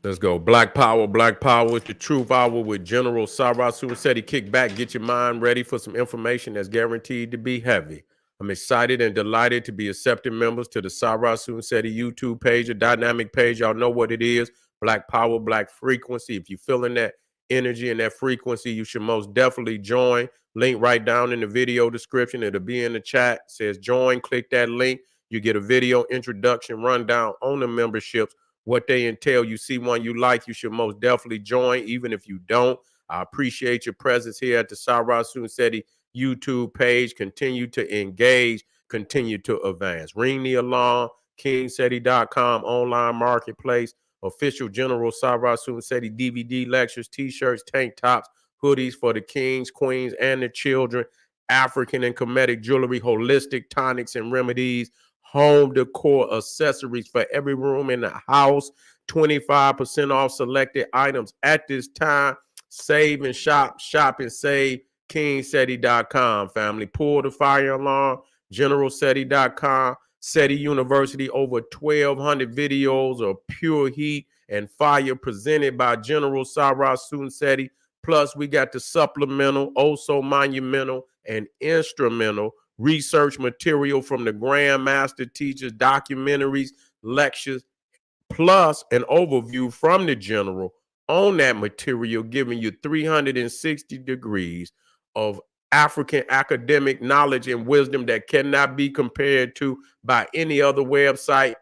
Let's go. Black Power, Black Power. It's the Truth Hour with General Sarah Suicedi. Kick back, get your mind ready for some information that's guaranteed to be heavy. I'm excited and delighted to be accepting members to the Sarah Suicedi YouTube page, a dynamic page. Y'all know what it is. Black Power, Black Frequency. If you're feeling that energy and that frequency, you should most definitely join. Link right down in the video description. It'll be in the chat. It says join. Click that link. You get a video introduction rundown on the memberships, what they entail. You see one you like, you should most definitely join. Even if you don't, I appreciate your presence here at the Sarah Sunseti YouTube page. Continue to engage, continue to advance. Ring the alarm, kingseti.com online marketplace, official General Sarah Sunseti DVD lectures, t-shirts, tank tops, hoodies for the kings, queens, and the children, African and Kemetic jewelry, holistic tonics and remedies, home decor accessories for every room in the house, 25% off selected items at this time. Save and shop and save. KingSeti.com, family. Pull the fire alarm, GeneralSeti.com. SETI University, over 1,200 videos of pure heat and fire presented by General Sarah Sunseti. Plus, we got the supplemental, also monumental, and instrumental research material from the Grandmaster teachers, documentaries, lectures, plus an overview from the general on that material, giving you 360 degrees of African academic knowledge and wisdom that cannot be compared to by any other website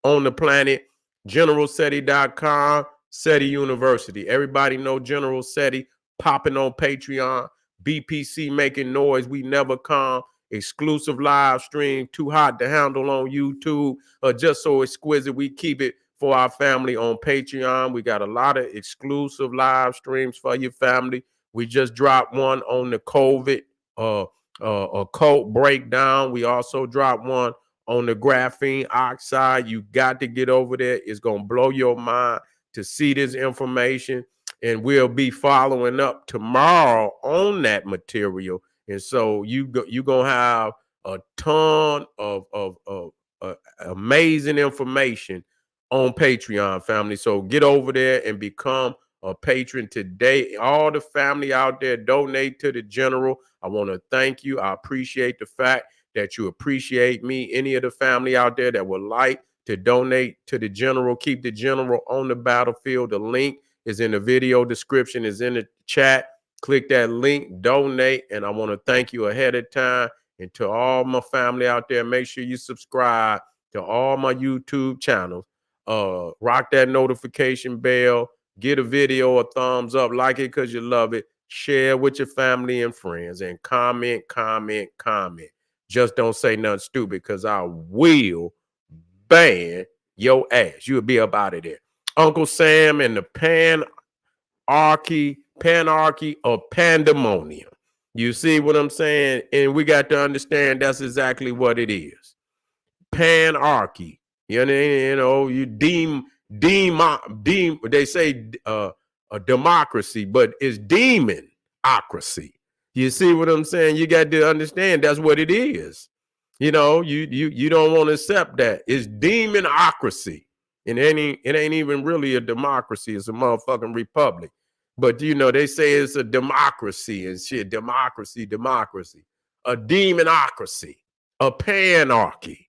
on the planet. GeneralSeti.com, SETI University. Everybody know General SETI popping on Patreon. BPC making noise. We never come. Exclusive live stream. Too hot to handle on YouTube. Just so exquisite. We keep it for our family on Patreon. We got a lot of exclusive live streams for your family. We just dropped one on the COVID occult breakdown. We also dropped one on the graphene oxide. You got to get over there. It's going to blow your mind to see this information. And we'll be following up tomorrow on that material. And so you're going to have a ton of amazing information on Patreon, family. So get over there and become a patron today. All the family out there, donate to the general. I want to thank you. I appreciate the fact that you appreciate me. Any of the family out there that would like to donate to the general, keep the general on the battlefield. The link is in the video description, is in the chat. Click that link, donate, and I want to thank you ahead of time. And to all my family out there, make sure you subscribe to all my YouTube channels. Rock that notification bell, get a video a thumbs up, like it because you love it, share with your family and friends, and comment. Just don't say nothing stupid, because I will ban your ass. You'll be up out of there. Uncle Sam and the Panarchy of Pandemonium. You see what I'm saying? And we got to understand that's exactly what it is. Panarchy. You know, you deem they say a democracy, but it's demonocracy. You see what I'm saying? You got to understand that's what it is. You know, you don't want to accept that. It's demonocracy. And it ain't even really a democracy. It's a motherfucking republic. But you know, they say it's a democracy and shit. Democracy. A demonocracy. A panarchy.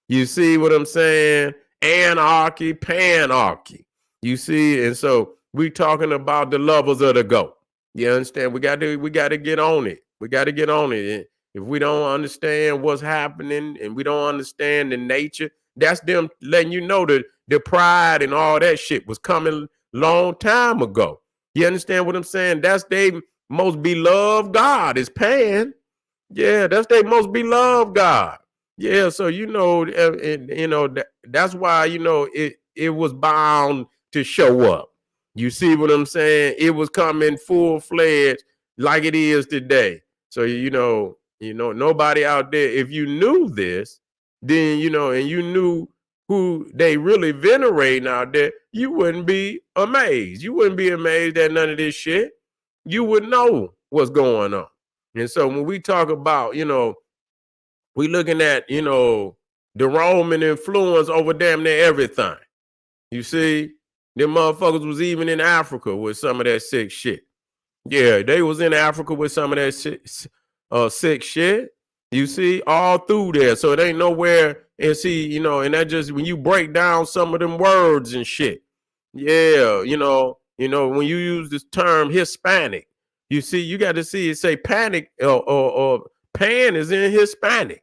You see what I'm saying? Anarchy, panarchy. You see, and so we talking about the levels of the goat. You understand? We got to get on it. We got to get on it. And if we don't understand what's happening and we don't understand the nature, that's them letting you know that the pride and all that shit was coming long time ago. You understand what I'm saying? That's their most beloved God is Pan. Yeah, that's their most beloved God. Yeah, so you know, that's why it was bound to show up. You see what I'm saying? It was coming full fledged like it is today. So nobody out there. If you knew this, then and you knew who they really venerating out there, you wouldn't be amazed. You wouldn't be amazed at none of this shit. You would know what's going on. And so when we talk about, we looking at, the Roman influence over damn near everything. You see? Them motherfuckers was even in Africa with some of that sick shit. Yeah, they was in Africa with some of that sick shit. You see, all through there. So it ain't nowhere. And see, and that just when you break down some of them words and shit. Yeah, when you use this term Hispanic, you see, you got to see it say panic or pan is in Hispanic.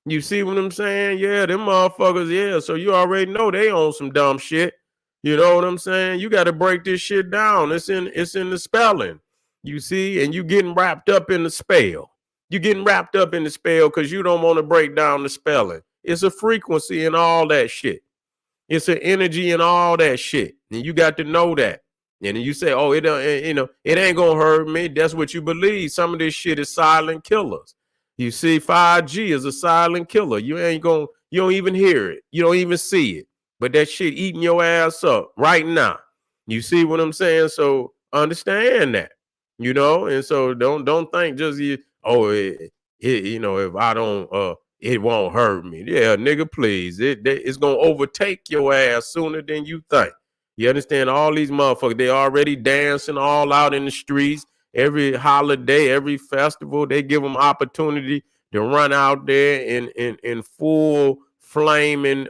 You see what I'm saying? Yeah, them motherfuckers, yeah. So you already know they on some dumb shit. You know what I'm saying? You got to break this shit down. It's in the spelling. You see, and you getting wrapped up in the spell. You getting wrapped up in the spell because you don't want to break down the spelling. It's a frequency and all that shit. It's an energy and all that shit. And you got to know that. And then you say, oh, it ain't gonna hurt me. That's what you believe. Some of this shit is silent killers. You see, 5G is a silent killer. You don't even hear it. You don't even see it. But that shit eating your ass up right now. You see what I'm saying? So understand that, and so don't think just if I don't it won't hurt me. Yeah, nigga, please. It's gonna overtake your ass sooner than you think. You understand? All these motherfuckers, they already dancing all out in the streets. Every holiday, every festival, they give them opportunity to run out there in full flaming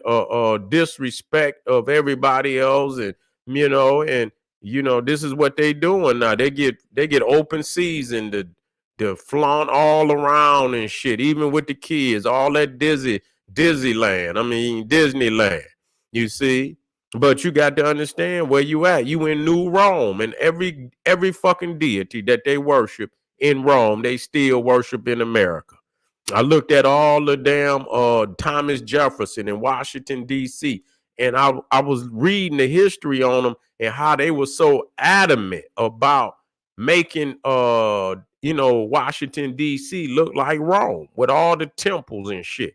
disrespect of everybody else, and this is what they doing now. They get open season to flaunt all around and shit, even with the kids, all that Disneyland. I mean Disneyland. You see? But you got to understand where you at. You in New Rome, and every fucking deity that they worship in Rome, they still worship in America. I looked at all the damn Thomas Jefferson in Washington, D.C., and I was reading the history on them and how they were so adamant about making Washington, D.C. look like Rome with all the temples and shit.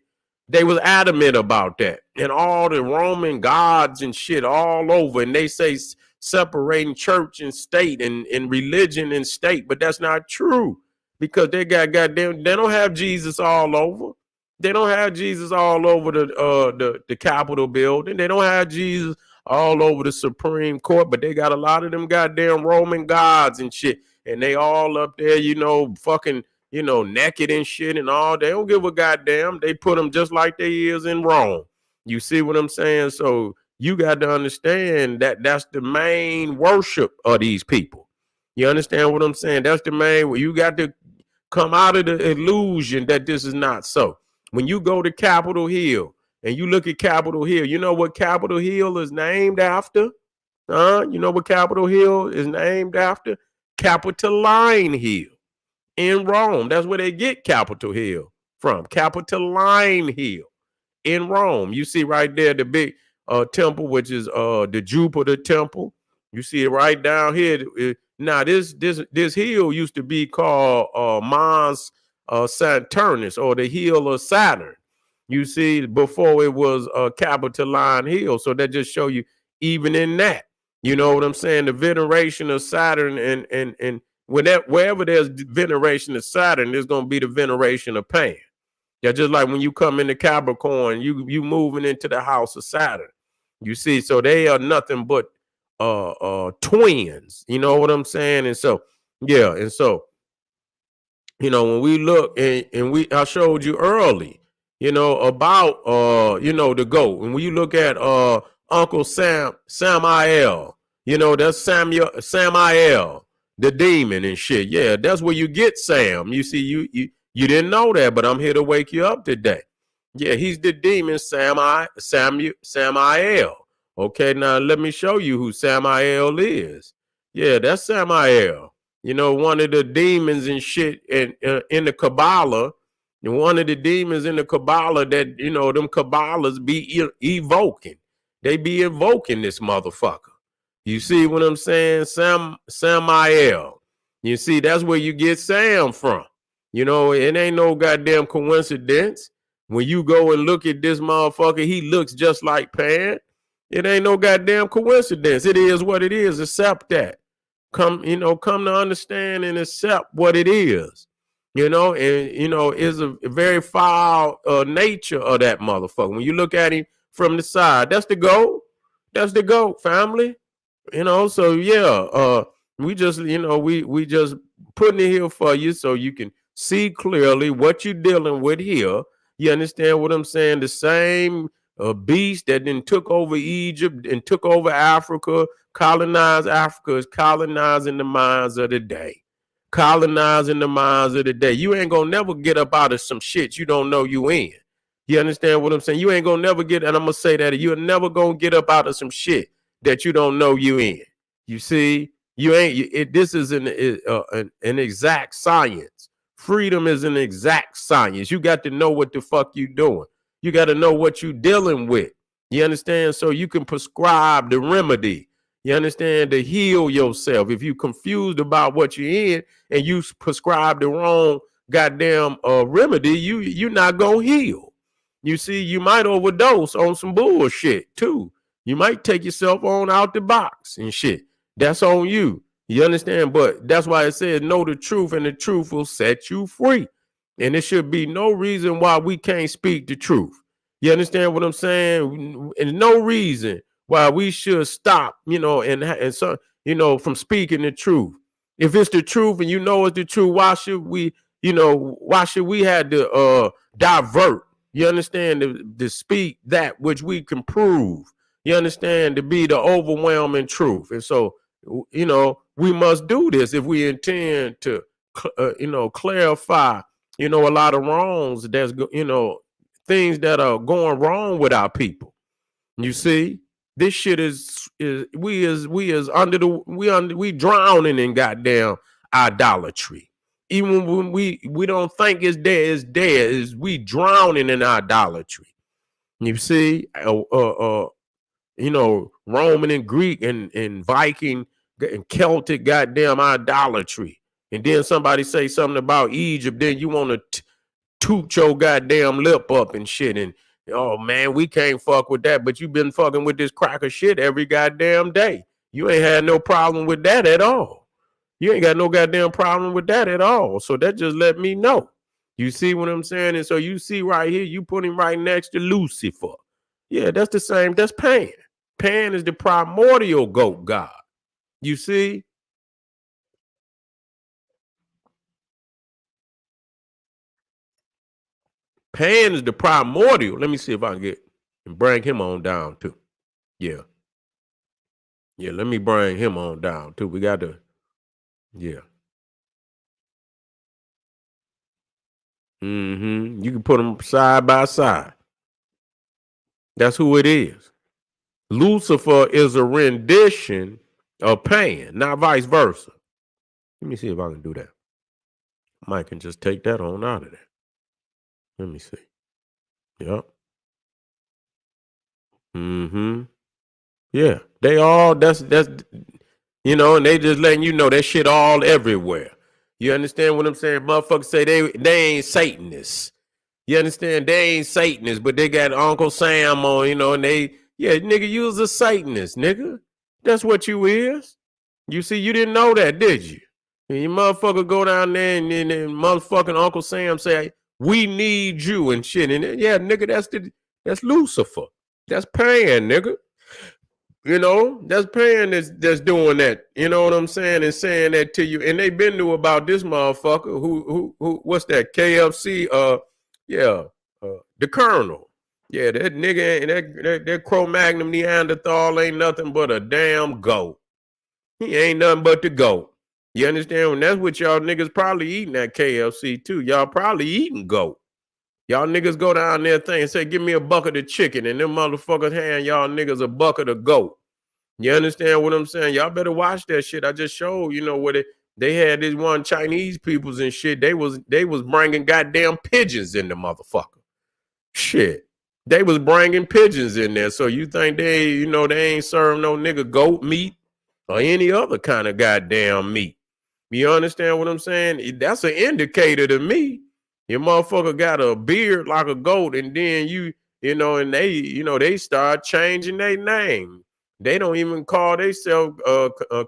They was adamant about that, and all the Roman gods and shit all over. And they say separating church and state and religion and state, but that's not true because they they don't have Jesus all over. They don't have Jesus all over the Capitol building. They don't have Jesus all over the Supreme Court, but they got a lot of them goddamn Roman gods and shit, and they all up there, fucking. Naked and shit and all. They don't give a goddamn. They put them just like they is in Rome. You see what I'm saying? So you got to understand that that's the main worship of these people. You understand what I'm saying? That's the main. You got to come out of the illusion that this is not so. When you go to Capitol Hill and you look at Capitol Hill, you know what Capitol Hill is named after? You know what Capitol Hill is named after? Capitoline Hill. In Rome. That's where they get Capitol Hill from. Capitoline Hill in Rome. You see right there the big temple, which is the Jupiter temple. You see it right down here. Now this hill used to be called Mons Saturnus, or the Hill of Saturn. You see, before it was Capitoline Hill. So that just show you, even in that, you know what I'm saying? The veneration of Saturn and wherever there's veneration of Saturn, there's gonna be the veneration of Pan. Yeah, just like when you come into Capricorn, you moving into the house of Saturn. You see, so they are nothing but twins. You know what I'm saying? And so, yeah, and so, when we look and I showed you early, about the goat. And when you look at Uncle Samael, that's Samael, the demon and shit. Yeah, that's where you get Sam. You see, you didn't know that, but I'm here to wake you up today. Yeah, he's the demon Samael. Okay, now let me show you who Samael is. Yeah, that's Samael. One of the demons and shit in the Kabbalah. And one of the demons in the Kabbalah that, them Kabbalahs be evoking. They be invoking this motherfucker. You see what I'm saying? Samael. You see, that's where you get Sam from. It ain't no goddamn coincidence. When you go and look at this motherfucker, he looks just like Pan. It ain't no goddamn coincidence. It is what it is. Accept that. Come to understand and accept what it is. Is a very foul nature of that motherfucker. When you look at him from the side, that's the goat. That's the goat, family. So yeah, we just, we just putting it here for you so you can see clearly what you're dealing with here. You understand what I'm saying? The same beast that then took over Egypt and took over Africa, colonized Africa, is colonizing the minds of the day. Colonizing the minds of the day. You ain't gonna never get up out of some shit you don't know you in. You understand what I'm saying? You ain't gonna never get, and I'm gonna say that you're never gonna get up out of some shit that you don't know you in. You see, you ain't. This is an exact science. Freedom is an exact science. You got to know what the fuck you doing. You got to know what you dealing with. You understand? So you can prescribe the remedy. You understand? To heal yourself. If you confused about what you're in and you prescribe the wrong goddamn remedy, you're not gonna heal. You see, you might overdose on some bullshit too. You might take yourself on out the box and shit. That's on you. You understand? But that's why it says know the truth, and the truth will set you free. And there should be no reason why we can't speak the truth. You understand what I'm saying? And no reason why we should stop, and so, from speaking the truth. If it's the truth and you know it's the truth, why should we, why should we have to divert? You understand? To speak that which we can prove. You understand? To be the overwhelming truth. And so, we must do this if we intend to, clarify, a lot of wrongs that's, things that are going wrong with our people. You see, this shit is we under the we drowning in goddamn idolatry. Even when we don't think it's there, it's there. Is we drowning in idolatry. You see, Roman and Greek and Viking and Celtic goddamn idolatry. And then somebody say something about Egypt, then you want to toot your goddamn lip up and shit. And oh man, we can't fuck with that. But you've been fucking with this cracker shit every goddamn day. You ain't had no problem with that at all. You ain't got no goddamn problem with that at all. So that just let me know. You see what I'm saying? And so you see right here, you put him right next to Lucifer. Yeah, that's the same. That's Pan. Pan is the primordial goat god. You see? Pan is the primordial. Let me see if I can get and bring him on down too. Yeah. Yeah, let me bring him on down too. We got to, yeah. You can put them side by side. That's who it is. Lucifer is a rendition of Pan, not vice versa. Let me see if I can do that. Mike can just take that on out of there. Let me see. Yep. Yeah. They all that's and they just letting you know that shit all everywhere. You understand what I'm saying? Motherfuckers say they ain't Satanists. You understand? They ain't Satanists, but they got Uncle Sam on, and nigga, you was a Satanist, nigga. That's what you is. You see, you didn't know that, did you? And you motherfucker go down there and motherfucking Uncle Sam say, we need you and shit. And yeah, nigga, that's Lucifer. That's Pan, nigga. That's Pan that's doing that. You know what I'm saying? And saying that to you. And they been knew about this motherfucker who what's that? KFC, yeah, the Colonel. Yeah, that nigga and that Cro-Magnon Neanderthal ain't nothing but a damn goat. He ain't nothing but the goat. You understand? And that's what y'all niggas probably eating at KFC too. Y'all probably eating goat. Y'all niggas go down there and say, give me a bucket of chicken, and them motherfuckers hand y'all niggas a bucket of goat. You understand what I'm saying? Y'all better watch that shit. I just showed, what they had this one Chinese peoples and shit. They was bringing goddamn pigeons in the motherfucker. Shit. They was bringing pigeons in there. So you think they ain't serve no nigga goat meat or any other kind of goddamn meat. You understand what I'm saying? That's an indicator to me. Your motherfucker got a beard like a goat, and then and they start changing their name. They don't even call themselves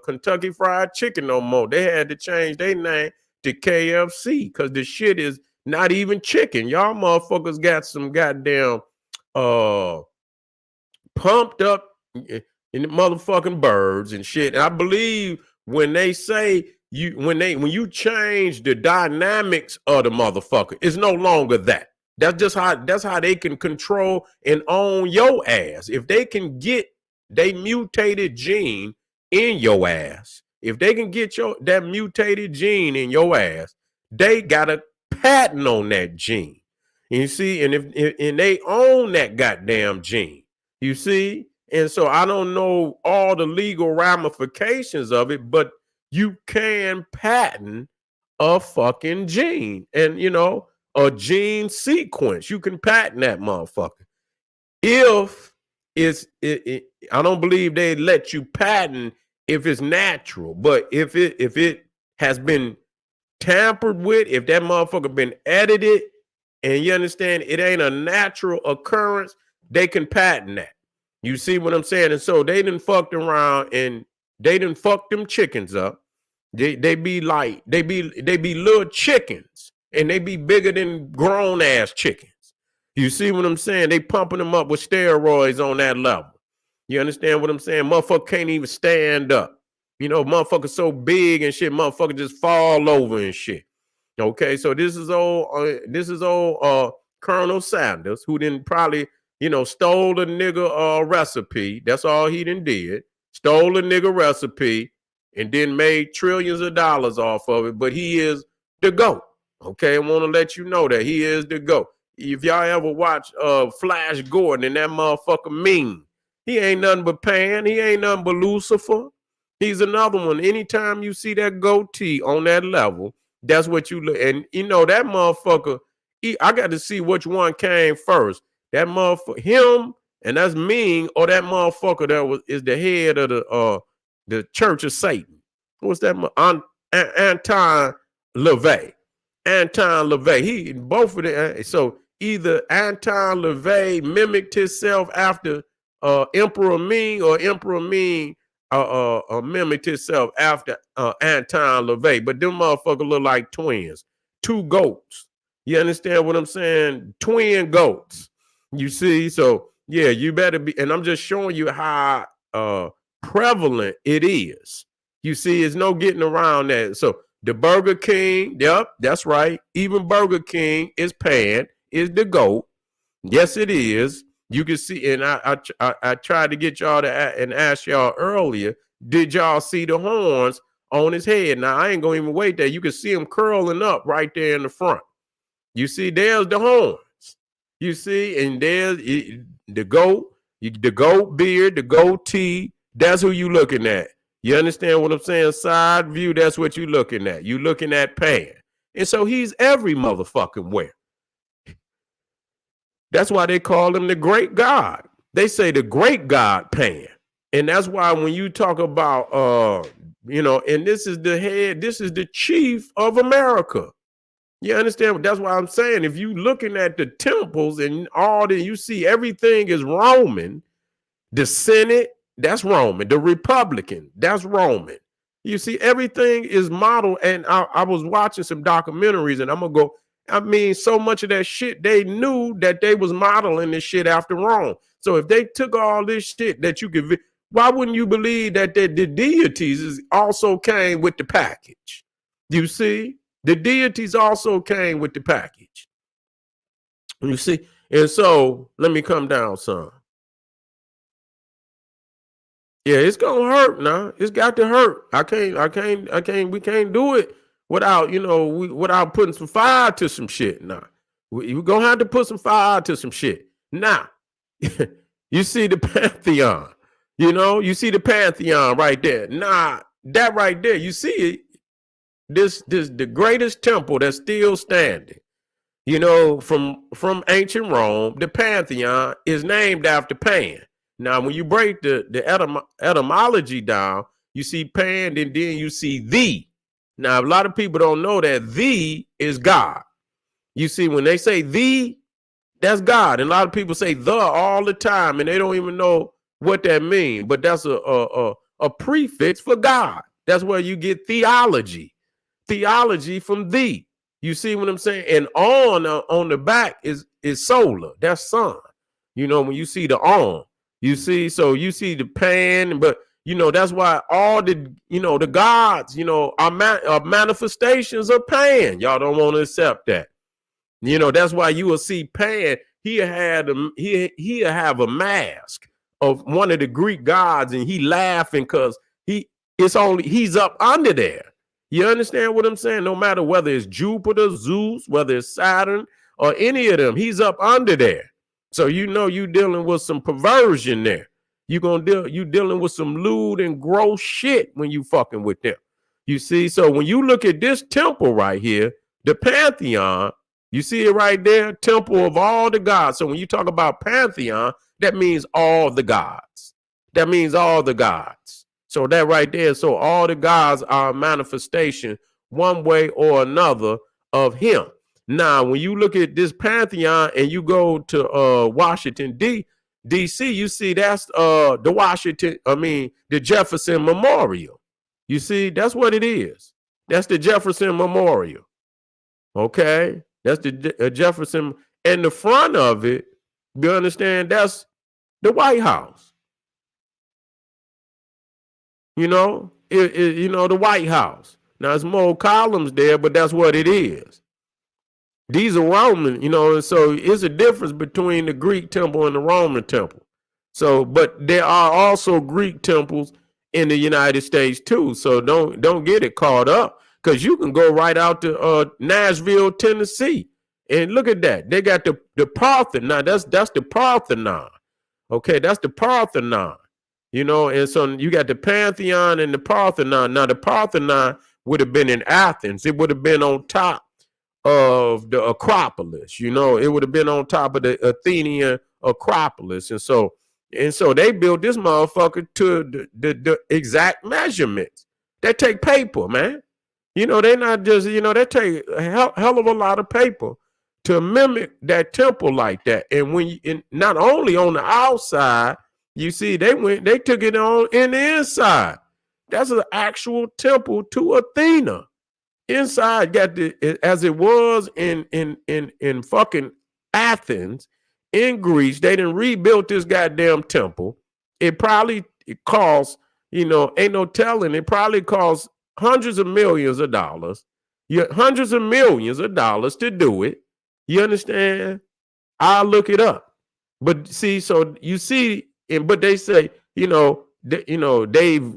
Kentucky Fried Chicken no more. They had to change their name to KFC because the shit is not even chicken. Y'all motherfuckers got some goddamn pumped up and the motherfucking birds and shit. And I believe when they say when you change the dynamics of the motherfucker, it's no longer that. That's how they can control and own your ass. If they can get they mutated gene in your ass, if they can get that mutated gene in your ass, they got a patent on that gene. You see, and if they own that goddamn gene, you see, and so I don't know all the legal ramifications of it, but you can patent a fucking gene, and a gene sequence. You can patent that motherfucker. If I don't believe they let you patent if it's natural, but if it has been tampered with, if that motherfucker been edited, and you understand it ain't a natural occurrence, they can patent that. You see what I'm saying? And so they done fucked around and they done fucked them chickens up. They be little chickens, and they be bigger than grown ass chickens. You see what I'm saying? They pumping them up with steroids on that level. You understand what I'm saying? Motherfucker can't even stand up. Motherfucker so big and shit, motherfucker just fall over and shit. Okay, so this is old Colonel Sanders, who didn't probably, stole a nigga recipe. That's all he did. Stole a nigga recipe and then made trillions of dollars off of it. But he is the GOAT. Okay, I want to let you know that he is the GOAT. If y'all ever watch Flash Gordon and that motherfucker mean, he ain't nothing but Pan. He ain't nothing but Lucifer. He's another one. Anytime you see that goatee on that level, that's what you look. And that motherfucker, I got to see which one came first. That motherfucker, him, and that's Ming, or that motherfucker that is the head of the Church of Satan. What's that? Anton LaVey. Anton LaVey. He both of them. So either Anton LaVey mimicked himself after Emperor Ming, or Emperor Ming mimicked himself after Anton LaVey. But them motherfuckers look like twins. Two goats. You understand what I'm saying? Twin goats. You see? So yeah, you better be. And I'm just showing you how prevalent it is. You see, it's no getting around that. So the Burger King, yep, that's right. Even Burger King is Pan, is the GOAT. Yes, it is. You can see, and I tried to get y'all to and ask y'all earlier, did y'all see the horns on his head? Now, I ain't going to even wait there. You can see him curling up right there in the front. You see, there's the horns. You see, and there's the GOAT beard, the goatee. That's who you looking at. You understand what I'm saying? Side view, that's what you looking at. You looking at Pan. And so he's every motherfucking where. That's why they call him the great God. They say the great God Pan. And that's why when you talk about, and this is the head, this is the chief of America. You understand? That's why I'm saying, if you looking at the temples and all that, you see everything is Roman. The Senate, that's Roman. The Republican, that's Roman. You see, everything is modeled. And I was watching some documentaries, and I'm going to go, so much of that shit, they knew that they was modeling this shit after Rome. So if they took all this shit that you could, why wouldn't you believe that the deities also came with the package? You see, the deities also came with the package. You see, and so let me come down some. Yeah, it's gonna hurt now. It's got to hurt. I can't. We can't do it without, without putting some fire to some shit. Now we're gonna have to put some fire to some shit. Now, you see the Pantheon. You see the Pantheon right there. Nah, that right there. You see it. This the greatest temple that's still standing. From ancient Rome, the Pantheon is named after Pan. Now, when you break the etymology down, you see Pan, and then you see thee. Now, a lot of people don't know that thee is God. You see, when they say thee, that's God. And a lot of people say the all the time, and they don't even know what that means. But that's a prefix for God. That's where you get theology. Theology from thee. You see what I'm saying? And on the back is solar. That's sun. When you see the on. You see, so you see the Pan, but that's why all the the gods, are manifestations of Pan. Y'all don't want to accept that. That's why you will see Pan. He'll have a mask of one of the Greek gods, and he laughing because he's up under there. You understand what I'm saying? No matter whether it's Jupiter, Zeus, whether it's Saturn, or any of them, he's up under there. So you dealing with some perversion there. You dealing with some lewd and gross shit when you fucking with them. You see, so when you look at this temple right here, the Pantheon, you see it right there, temple of all the gods. So when you talk about Pantheon, that means all the gods. That means all the gods. So that right there, so all the gods are a manifestation one way or another of him. Now, when you look at this Pantheon and you go to Washington, D.C., you see that's the Jefferson Memorial. You see, that's what it is. That's the Jefferson Memorial. Okay? That's the Jefferson. And the front of it, you understand, that's the White House. The White House. Now, it's more columns there, but that's what it is. These are Roman, and so it's a difference between the Greek temple and the Roman temple. So, but there are also Greek temples in the United States too. So don't get it caught up, because you can go right out to Nashville, Tennessee, and look at that. They got the Parthenon. Now that's the Parthenon. Okay, that's the Parthenon. And so you got the Pantheon and the Parthenon. Now the Parthenon would have been in Athens. It would have been on top of the Acropolis. It would have been on top of the Athenian Acropolis. And so they built this motherfucker to the exact measurements. They take paper, man. They not just, they take a hell of a lot of paper to mimic that temple like that. And not only on the outside, you see, they took it on in the inside. That's an actual temple to Athena. Inside got as it was in fucking Athens in Greece. They didn't rebuild this goddamn temple. It costs, ain't no telling. It probably costs hundreds of millions of dollars. Hundreds of millions of dollars to do it. You understand? I'll look it up. But see, so you see, but they say, they've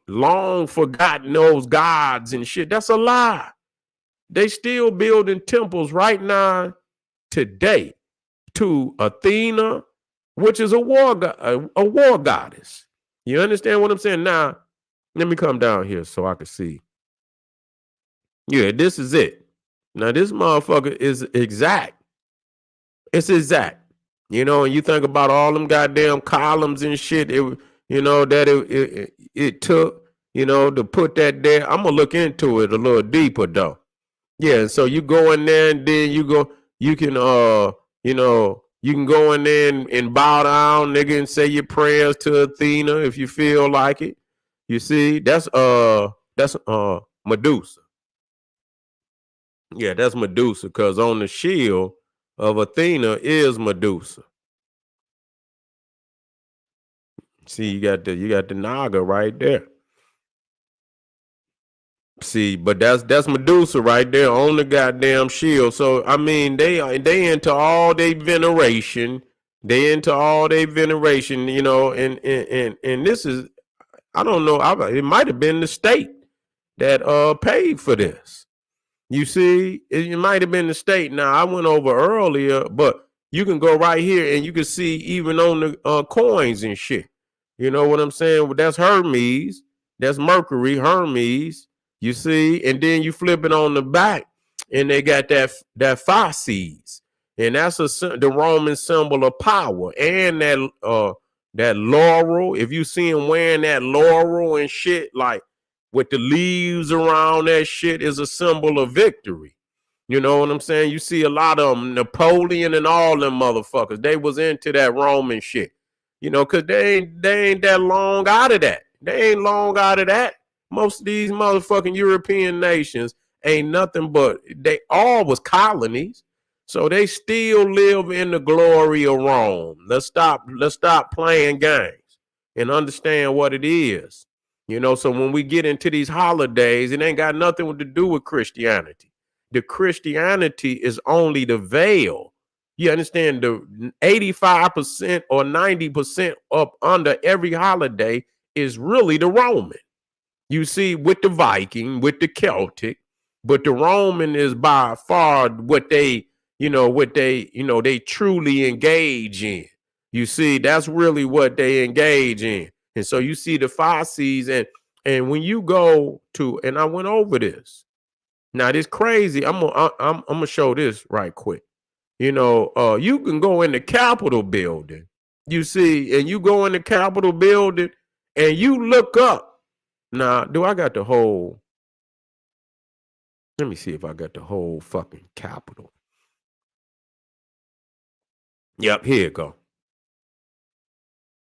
long forgotten those gods and shit. That's a lie. They still building temples right now today to Athena, which is a war goddess. You understand what I'm saying? Now, let me come down here so I can see. Yeah, this is it. Now, this motherfucker is exact. It's exact. And you think about all them goddamn columns and shit. It took, to put that there. I'm gonna look into it a little deeper though. Yeah, so you go in there and then you can you can go in there and bow down, nigga, and say your prayers to Athena if you feel like it. You see, that's Medusa. Yeah, that's Medusa, because on the shield of Athena is Medusa. See, you got the Naga right there. See, but that's Medusa right there on the goddamn shield. So I mean, they into all their veneration. They into all their veneration, and this is, I don't know, it might have been the state that paid for this. You see, it might have been the state. Now, I went over earlier, but you can go right here and you can see even on the coins and shit. You know what I'm saying? Well, that's Hermes. That's Mercury, Hermes. You see, and then you flip it on the back, and they got that fasces, and that's the Roman symbol of power, and that laurel. If you see him wearing that laurel and shit, like with the leaves around that shit, is a symbol of victory. You know what I'm saying? You see a lot of them, Napoleon and all them motherfuckers. They was into that Roman shit, because they ain't that long out of that. They ain't long out of that. Most of these motherfucking European nations ain't nothing but, they all was colonies. So they still live in the glory of Rome. Let's stop playing games and understand what it is. So when we get into these holidays, it ain't got nothing to do with Christianity. The Christianity is only the veil. You understand? The 85% or 90% up under every holiday is really the Roman. You see, with the Viking, with the Celtic, but the Roman is by far what they truly engage in. You see, that's really what they engage in. And so you see the 5 C's, and when you go to, and I went over this. Now this crazy. I'm gonna show this right quick. You can go in the Capitol building. You see, and you go in the Capitol building, and you look up. Now, do I got the whole? Let me see if I got the whole fucking Capitol. Yep, here you go.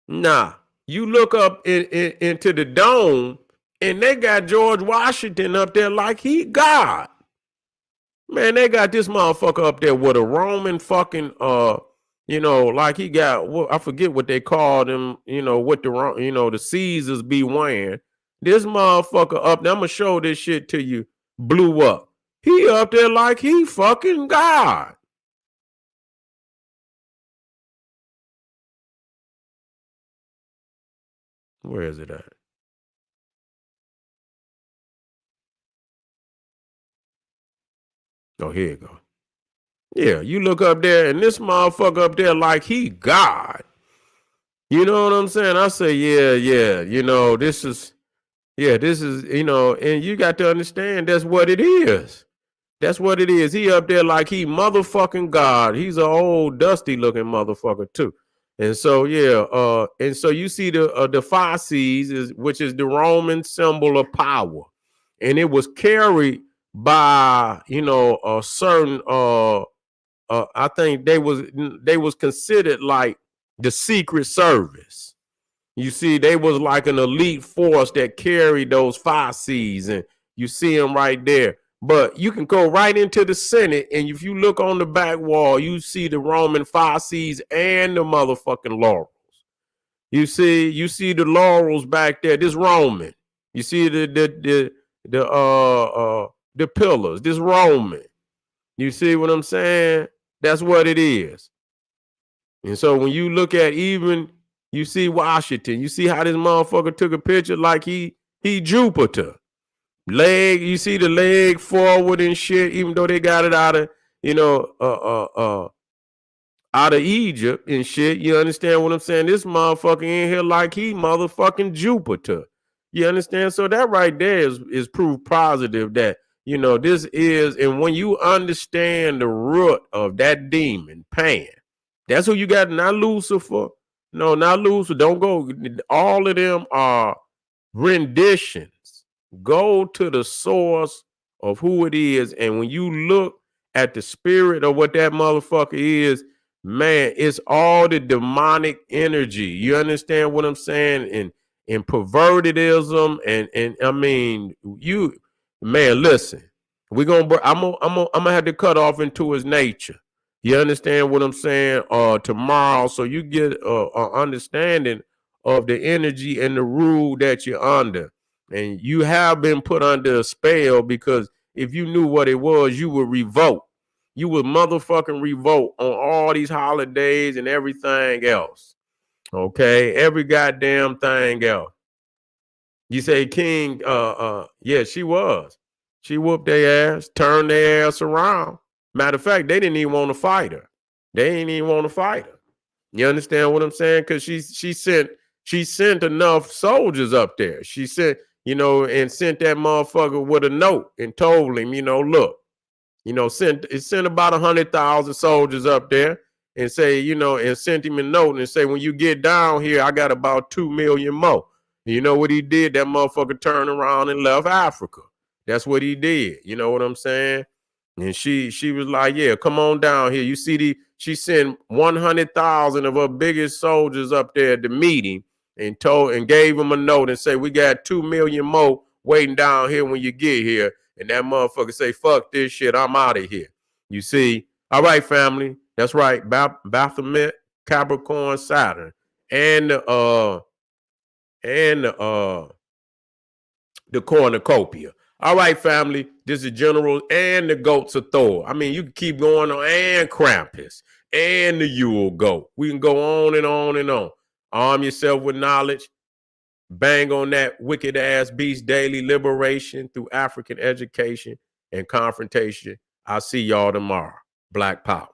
Nah, you look up into the dome, and they got George Washington up there like he God. Man, they got this motherfucker up there with a Roman fucking like he got, well, I forget what they called him, what the Caesars be wearing. This motherfucker up there, I'm gonna show this shit to you, blew up. He up there like he fucking God. Where is it at? Oh, here you go. Yeah, you look up there, and this motherfucker up there like he God. You know what I'm saying? I say, yeah. This is, and you got to understand that's what it is. That's what it is. He up there like he motherfucking God. He's an old dusty looking motherfucker too. And so and so you see the 5 C's, which is the Roman symbol of power, and it was carried by a certain I think they was considered like the Secret Service. You see, they was like an elite force that carried those 5 C's, and you see them right there. But you can go right into the Senate, and if you look on the back wall, you see the Roman 5 C's and the motherfucking laurels. You see the laurels back there. This Roman. You see the pillars. This Roman. You see what I'm saying? That's what it is. And so when you look at even, you see Washington, you see how this motherfucker took a picture like he Jupiter. Leg, you see the leg forward and shit, even though they got it out of, out of Egypt and shit. You understand what I'm saying? This motherfucker in here like he motherfucking Jupiter. You understand? So that right there is proof positive that, this is, and when you understand the root of that demon, Pan, that's who you got, not Lucifer. No, not Lucifer. Don't go. All of them are renditions. Go to the source of who it is. And when you look at the spirit of what that motherfucker is, man, it's all the demonic energy. You understand what I'm saying? And pervertedism, and I mean, man, listen. I'm gonna have to cut off into his nature. You understand what I'm saying? Tomorrow, so you get an understanding of the energy and the rule that you're under. And you have been put under a spell, because if you knew what it was, you would revolt. You would motherfucking revolt on all these holidays and everything else. Okay? Every goddamn thing else. You say King, yeah, she was. She whooped their ass, turned their ass around. Matter of fact, they didn't even want to fight her. They didn't even want to fight her. You understand what I'm saying? Because she sent enough soldiers up there. She sent, and sent that motherfucker with a note and told him, look, sent about 100,000 soldiers up there and say, and sent him a note and say, when you get down here, I got about 2 million more. You know what he did? That motherfucker turned around and left Africa. That's what he did. You know what I'm saying? And she was like, yeah, come on down here. You see, she sent 100,000 of her biggest soldiers up there at the meeting and gave him a note and say, we got 2 million more waiting down here when you get here. And that motherfucker say, fuck this shit, I'm out of here. You see? All right, family. That's right. Baphomet, Capricorn, Saturn, and the cornucopia. All right, family. This is General and the goats of Thor. I mean, you can keep going on, and Krampus and the Yule goat. We can go on and on and on. Arm yourself with knowledge. Bang on that wicked ass beast daily liberation through African education and confrontation. I'll see y'all tomorrow. Black Power.